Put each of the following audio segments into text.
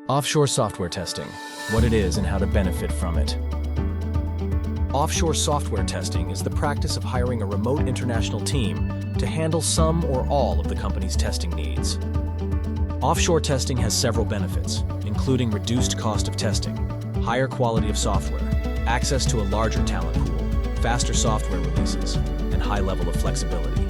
Offshore software testing, what it is and how to benefit from it. Offshore software testing is the practice of hiring a remote international team to handle some or all of the company's testing needs. Offshore testing has several benefits, including reduced cost of testing, higher quality of software, access to a larger talent pool, faster software releases, and high level of flexibility.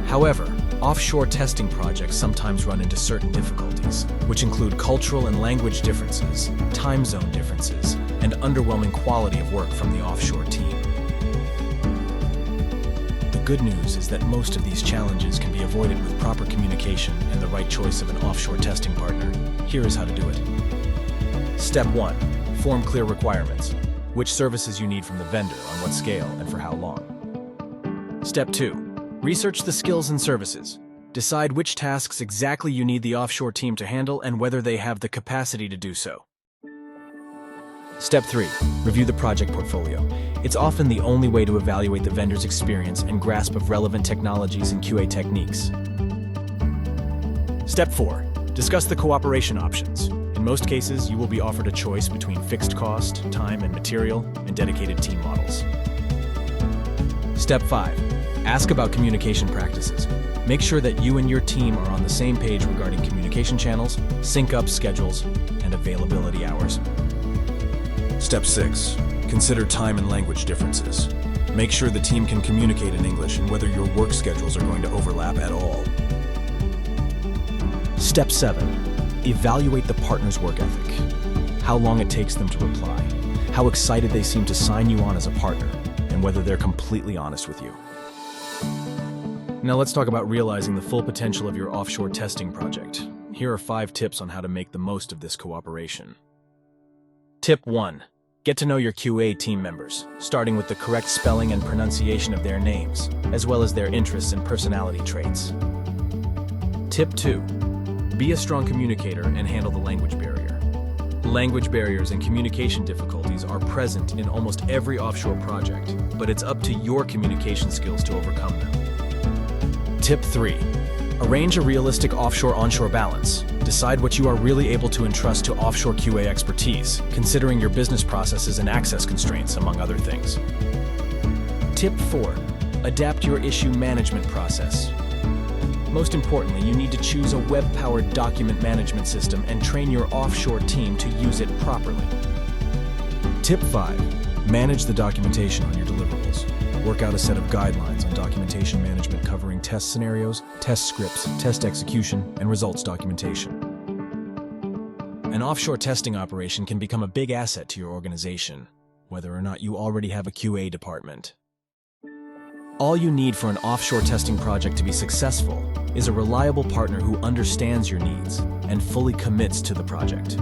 However, offshore testing projects sometimes run into certain difficulties, which include cultural and language differences, time zone differences, and underwhelming quality of work from the offshore team. The good news is that most of these challenges can be avoided with proper communication and the right choice of an offshore testing partner. Here is how to do it. Step 1. Form clear requirements. Which services you need from the vendor, on what scale, and for how long. Step 2. Research the skills and services. Decide which tasks exactly you need the offshore team to handle and whether they have the capacity to do so. Step 3. Review the project portfolio. It's often the only way to evaluate the vendor's experience and grasp of relevant technologies and QA techniques. Step 4. Discuss the cooperation options. In most cases, you will be offered a choice between fixed cost, time and material, and dedicated team models. Step 5. Ask about communication practices. Make sure that you and your team are on the same page regarding communication channels, sync-up schedules, and availability hours. Step 6. Consider time and language differences. Make sure the team can communicate in English and whether your work schedules are going to overlap at all. Step 7. Evaluate the partner's work ethic. How long it takes them to reply, how excited they seem to sign you on as a partner, and whether they're completely honest with you. Now let's talk about realizing the full potential of your offshore testing project. Here are 5 tips on how to make the most of this cooperation. Tip 1. Get to know your QA team members, starting with the correct spelling and pronunciation of their names, as well as their interests and personality traits. Tip 2. Be a strong communicator and handle the language barrier. Language barriers and communication difficulties are present in almost every offshore project, but it's up to your communication skills to overcome them. Tip 3. Arrange a realistic offshore-onshore balance. Decide what you are really able to entrust to offshore QA expertise, considering your business processes and access constraints, among other things. Tip 4. Adapt your issue management process. Most importantly, you need to choose a web-powered document management system and train your offshore team to use it properly. Tip 5. Manage the documentation on your deliverables. Work out a set of guidelines on documentation management covering test scenarios, test scripts, test execution, and results documentation. An offshore testing operation can become a big asset to your organization, whether or not you already have a QA department. All you need for an offshore testing project to be successful is a reliable partner who understands your needs and fully commits to the project.